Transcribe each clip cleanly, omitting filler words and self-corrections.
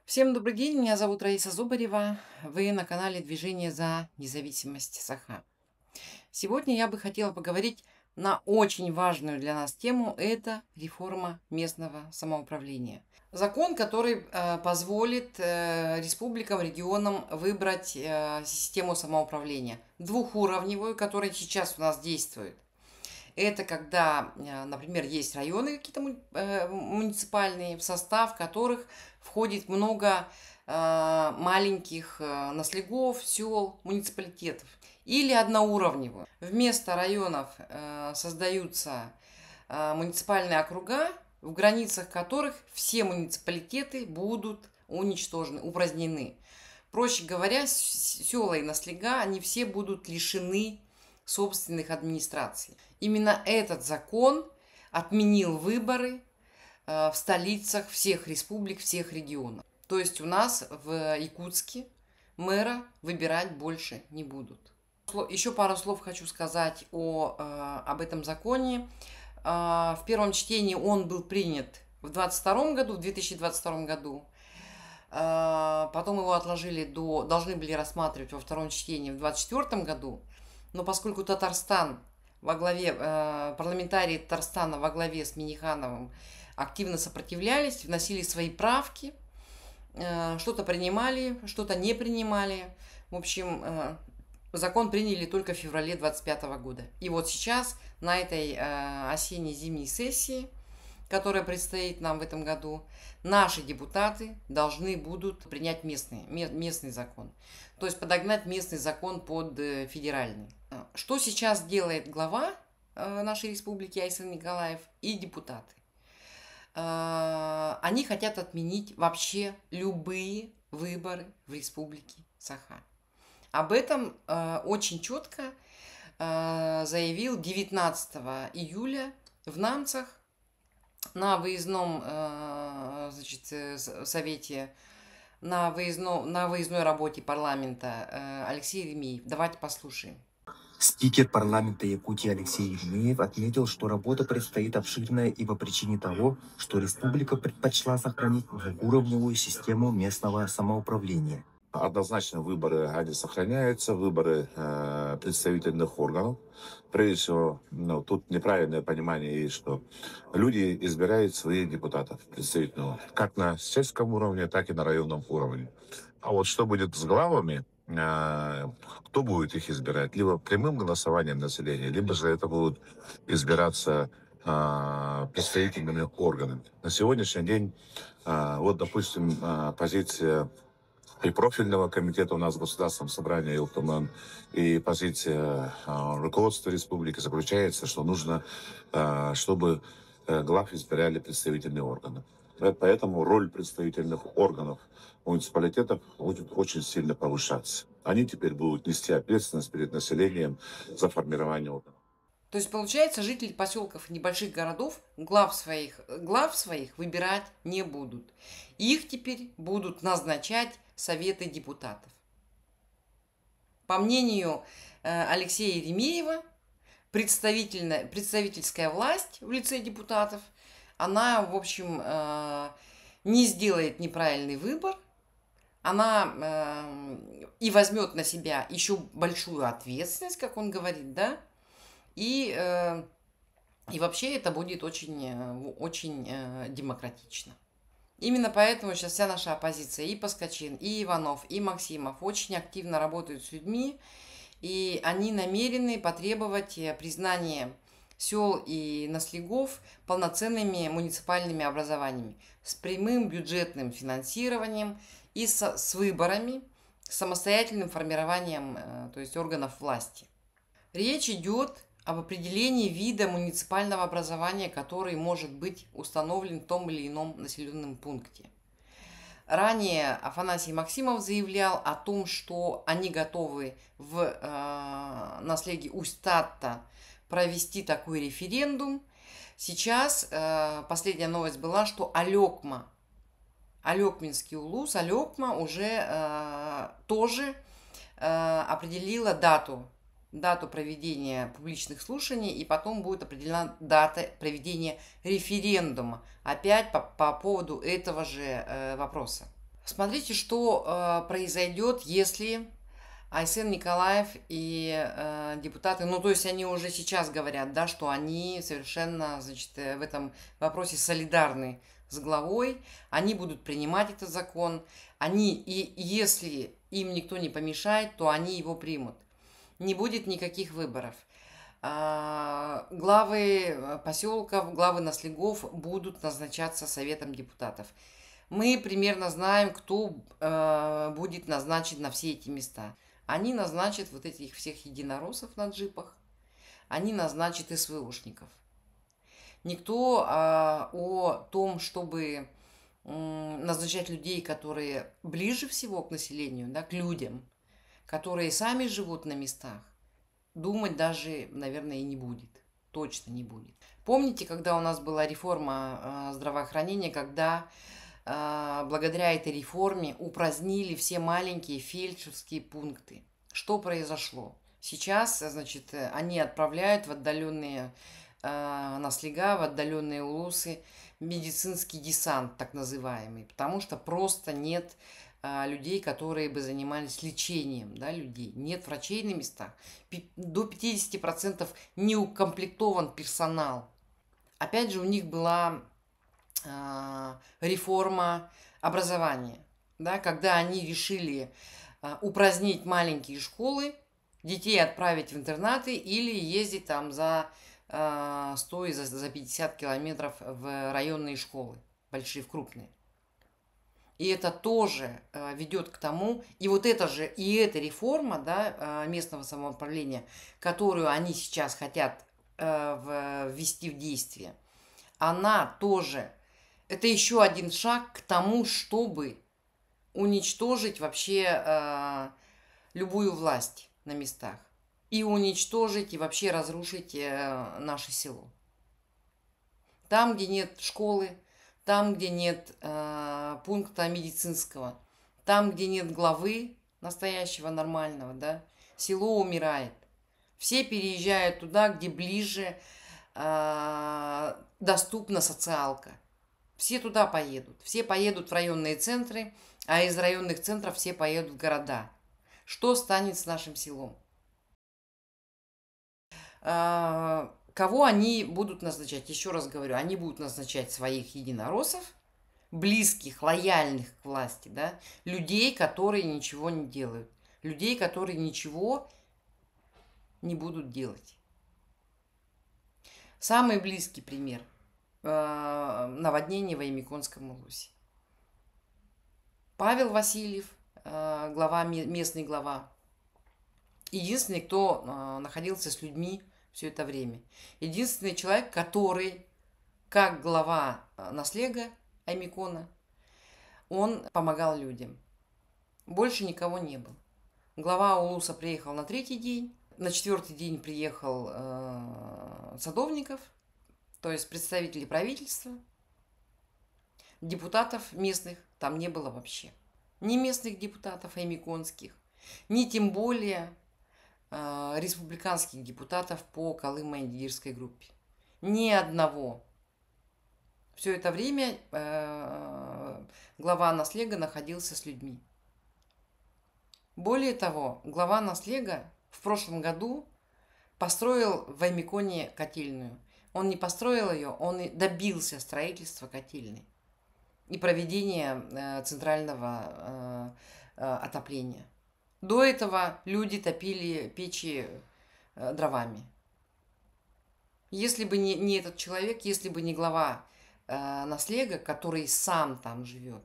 Всем добрый день, меня зовут Раиса Зубарева. Вы на канале Движение за независимость Саха. Сегодня я бы хотела поговорить на очень важную для нас тему – это реформа местного самоуправления. Закон, который позволит республикам, регионам выбрать систему самоуправления двухуровневую, которая сейчас у нас действует. Это когда, например, есть районы какие-то муниципальные, в состав которых входит много маленьких наслегов, сел, муниципалитетов. Или одноуровневую. Вместо районов создаются муниципальные округа, в границах которых все муниципалитеты будут уничтожены, упразднены. Проще говоря, села и наслега, они все будут лишены собственных администраций. Именно этот закон отменил выборы в столицах всех республик, всех регионов. То есть у нас в Якутске мэра выбирать больше не будут. Еще пару слов хочу сказать об этом законе. В первом чтении он был принят в 2022 году. Потом его отложили должны были рассматривать во втором чтении в 2024 году. Но поскольку парламентарии Татарстана во главе с Миннихановым активно сопротивлялись, вносили свои правки, что-то принимали, что-то не принимали. В общем, закон приняли только в феврале 2025 года. И вот сейчас на этой осенне-зимней сессии, которая предстоит нам в этом году, наши депутаты должны будут принять местный закон. То есть подогнать местный закон под федеральный. Что сейчас делает глава нашей республики Айсан Николаев и депутаты? Они хотят отменить вообще любые выборы в республике Саха. Об этом очень четко заявил 19 июля в Намцах на выездном совете, на выездной работе парламента Алексей Еремеев. Давайте послушаем. Спикер парламента Якутии Алексей Еремеев отметил, что работа предстоит обширная и по причине того, что республика предпочла сохранить двухуровневую систему местного самоуправления. Однозначно выборы, они сохраняются, выборы представительных органов. Прежде всего, тут неправильное понимание есть, что люди избирают своих депутатов представительного, как на сельском уровне, так и на районном уровне. А вот что будет с главами, кто будет их избирать? Либо прямым голосованием населения, либо же это будут избираться представительными органами. На сегодняшний день, вот, допустим, позиция и профильного комитета у нас в Государственном собрании ЮКМ, и позиция руководства республики заключается, что нужно, чтобы глав избирали представительные органы. Поэтому роль представительных органов муниципалитетов будет очень сильно повышаться. Они теперь будут нести ответственность перед населением за формирование органов. То есть, получается, жители поселков и небольших городов глав своих выбирать не будут. Их теперь будут назначать советы депутатов. По мнению Алексея Еремеева, представительская власть в лице депутатов, она, в общем, не сделает неправильный выбор, она и возьмет на себя еще большую ответственность, как он говорит, да, и вообще это будет очень демократично. Именно поэтому сейчас вся наша оппозиция, и Паскачин, и Иванов, и Максимов, очень активно работают с людьми, и они намерены потребовать признания сел и наслегов полноценными муниципальными образованиями с прямым бюджетным финансированием и с выборами, с самостоятельным формированием, то есть органов власти. Речь идет об определении вида муниципального образования, который может быть установлен в том или ином населенном пункте. Ранее Афанасий Максимов заявлял о том, что они готовы в наследии Усть-Тата провести такой референдум. Сейчас последняя новость была, что Алекминский улус, Алекма уже тоже определила дату проведения публичных слушаний, и потом будет определена дата проведения референдума опять по поводу этого же вопроса. Смотрите, что произойдет, если Айсен Николаев и депутаты, ну, то есть они уже сейчас говорят, да, что они совершенно, значит, в этом вопросе солидарны с главой, они будут принимать этот закон, и если им никто не помешает, то они его примут. Не будет никаких выборов. Главы поселков, главы наследов будут назначаться Советом депутатов. Мы примерно знаем, кто будет назначен на все эти места. Они назначат вот этих всех единороссов на джипах, они назначат СВОшников. Никто о том, чтобы назначать людей, которые ближе всего к населению, да, к людям, которые сами живут на местах, думать даже, наверное, и не будет. Точно не будет. Помните, когда у нас была реформа здравоохранения, когда благодаря этой реформе упразднили все маленькие фельдшерские пункты? Что произошло? Сейчас, значит, они отправляют в отдаленные наслега, в отдаленные улусы медицинский десант, так называемый, потому что просто нет людей, которые бы занимались лечением, да, людей. Нет врачей на местах. До 50% не укомплектован персонал. Опять же, у них была реформа образования, да, когда они решили упразднить маленькие школы, детей отправить в интернаты или ездить там за 100 и за 50 километров в районные школы, большие, в крупные. И это тоже ведет к тому, и вот это же, и эта реформа, да, местного самоуправления, которую они сейчас хотят ввести в действие, она тоже, это еще один шаг к тому, чтобы уничтожить вообще любую власть на местах. И уничтожить, и вообще разрушить наше село. Там, где нет школы, там, где нет пункта медицинского, там, где нет главы настоящего, нормального, да, село умирает. Все переезжают туда, где ближе доступна социалка. Все туда поедут. Все поедут в районные центры, а из районных центров все поедут в города. Что станет с нашим селом? Кого они будут назначать? Еще раз говорю, они будут назначать своих единороссов, близких, лояльных к власти, да, людей, которые ничего не делают, людей, которые ничего не будут делать. Самый близкий пример наводнения в Аймиконском улусе. Павел Васильев, местный глава, единственный, кто находился с людьми все это время. Единственный человек, который, как глава наслега Аймикона, он помогал людям. Больше никого не было. Глава улуса приехал на 3-й день. На 4-й день приехал Садовников, то есть представители правительства. Депутатов местных там не было вообще. Ни местных депутатов аймиконских, ни тем более республиканских депутатов по Колымо-Индигирской группе. Ни одного. Все это время глава наслега находился с людьми. Более того, глава наслега в прошлом году построил в Аймиконе котельную. Он не построил ее, он и добился строительства котельной и проведения центрального отопления. До этого люди топили печи дровами. Если бы не этот человек, если бы не глава наслега, который сам там живет,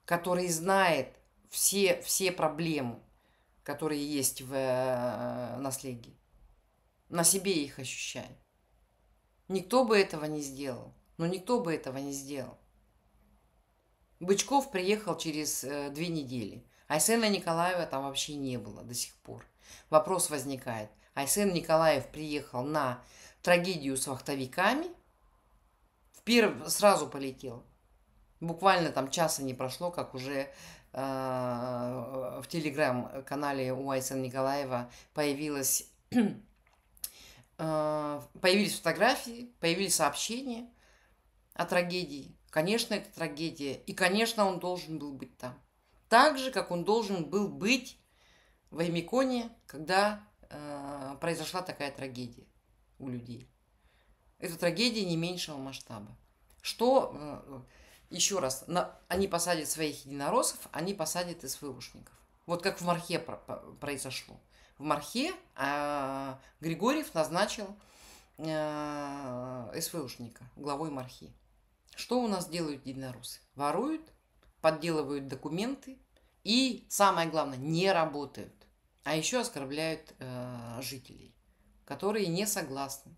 который знает все проблемы, которые есть в наслеге, на себе их ощущает. Никто бы этого не сделал. Но никто бы этого не сделал. Бычков приехал через 2 недели. Айсена Николаева там вообще не было до сих пор. Вопрос возникает. Айсен Николаев приехал на трагедию с вахтовиками. Сразу полетел. Буквально там часа не прошло, как уже в телеграм-канале у Айсена Николаева появились фотографии, появились сообщения о трагедии. Конечно, это трагедия. И, конечно, он должен был быть там. Так же, как он должен был быть в Аймиконе, когда произошла такая трагедия у людей. Это трагедия не меньшего масштаба. Что, еще раз, они посадят своих единороссов, они посадят СВОшников. Вот как в Мархе произошло. В Мархе Григорьев назначил СВОшника главой Мархи. Что у нас делают единороссы? Воруют, подделывают документы и, самое главное, не работают. А еще оскорбляют жителей, которые не согласны.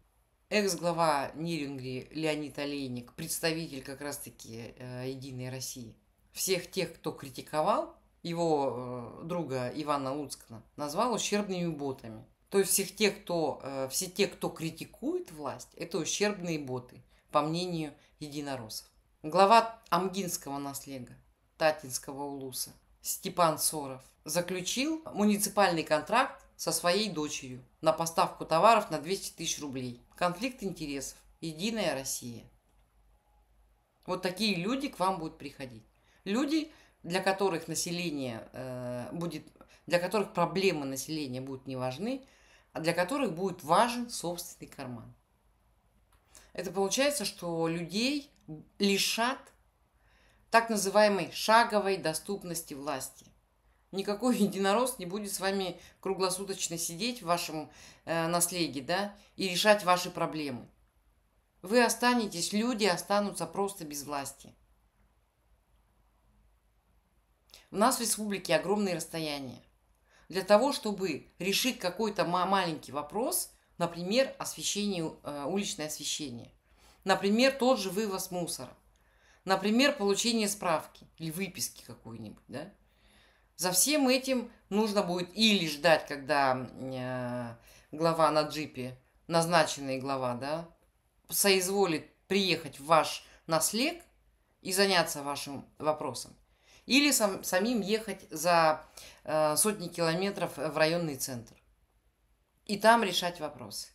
Экс-глава Нирингри Леонид Олейник, представитель как раз-таки Единой России, всех тех, кто критиковал его друга Ивана Луцкана, назвал ущербными ботами. То есть все те, кто критикует власть, это ущербные боты, по мнению единороссов. Глава Амгинского наслега, Татинского улуса, Степан Соров, заключил муниципальный контракт со своей дочерью на поставку товаров на 200 тысяч рублей. Конфликт интересов. Единая Россия. Вот такие люди к вам будут приходить. Люди, для которых для которых проблемы населения будут не важны, а для которых будет важен собственный карман. Это получается, что людей лишат так называемой шаговой доступности власти. Никакой единорос не будет с вами круглосуточно сидеть в вашем наследии, да, и решать ваши проблемы. Вы останетесь, люди останутся просто без власти. У нас в республике огромные расстояния. Для того, чтобы решить какой-то маленький вопрос, например, уличное освещение, например, тот же вывоз мусора, например, получение справки или выписки какой-нибудь, да, за всем этим нужно будет или ждать, когда глава на джипе, назначенный глава, да, соизволит приехать в ваш наслег и заняться вашим вопросом, или самим ехать за сотни километров в районный центр и там решать вопросы.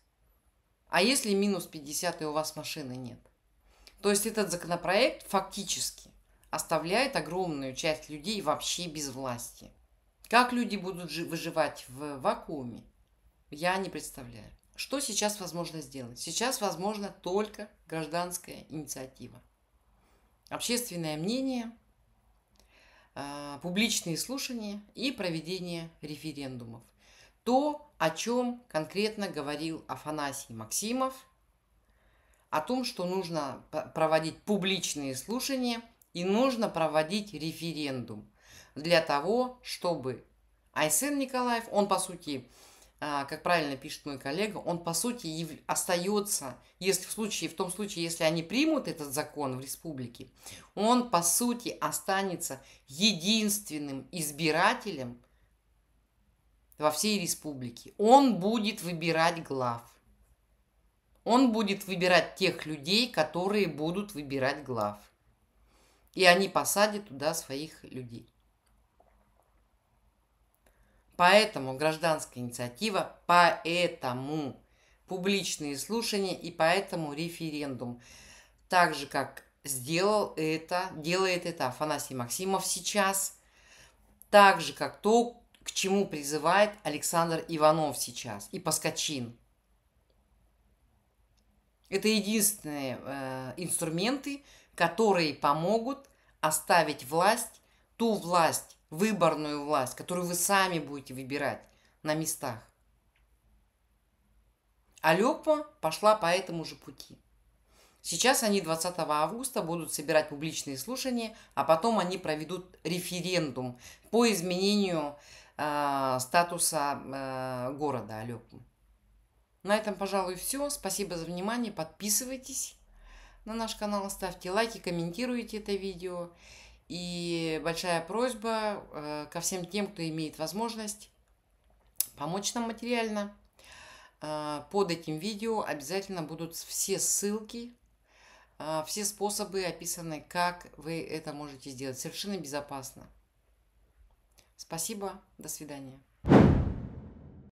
А если минус 50 и у вас машины нет? То есть этот законопроект фактически оставляет огромную часть людей вообще без власти. Как люди будут выживать в вакууме, я не представляю. Что сейчас возможно сделать? Сейчас возможно только гражданская инициатива. Общественное мнение, публичные слушания и проведение референдумов. То, о чем конкретно говорил Афанасий Максимов, о том, что нужно проводить публичные слушания и нужно проводить референдум для того, чтобы Айсен Николаев, он по сути, как правильно пишет мой коллега, он по сути остается, в том случае, если они примут этот закон в республике, он по сути останется единственным избирателем во всей республике. Он будет выбирать глав. Он будет выбирать тех людей, которые будут выбирать глав. И они посадят туда своих людей. Поэтому гражданская инициатива, поэтому публичные слушания и поэтому референдум. Так же, как делает это Афанасий Максимов сейчас, так же, как то, к чему призывает Александр Иванов сейчас и Паскачин. Это единственные инструменты, которые помогут оставить власть, ту власть, выборную власть, которую вы сами будете выбирать на местах. А Лёкпа пошла по этому же пути. Сейчас они 20 августа будут собирать публичные слушания, а потом они проведут референдум по изменению статуса города Алёпы. На этом, пожалуй, все. Спасибо за внимание. Подписывайтесь на наш канал, ставьте лайки, комментируйте это видео. И большая просьба ко всем тем, кто имеет возможность помочь нам материально. Под этим видео обязательно будут все ссылки, все способы описаны, как вы это можете сделать совершенно безопасно. Спасибо, до свидания.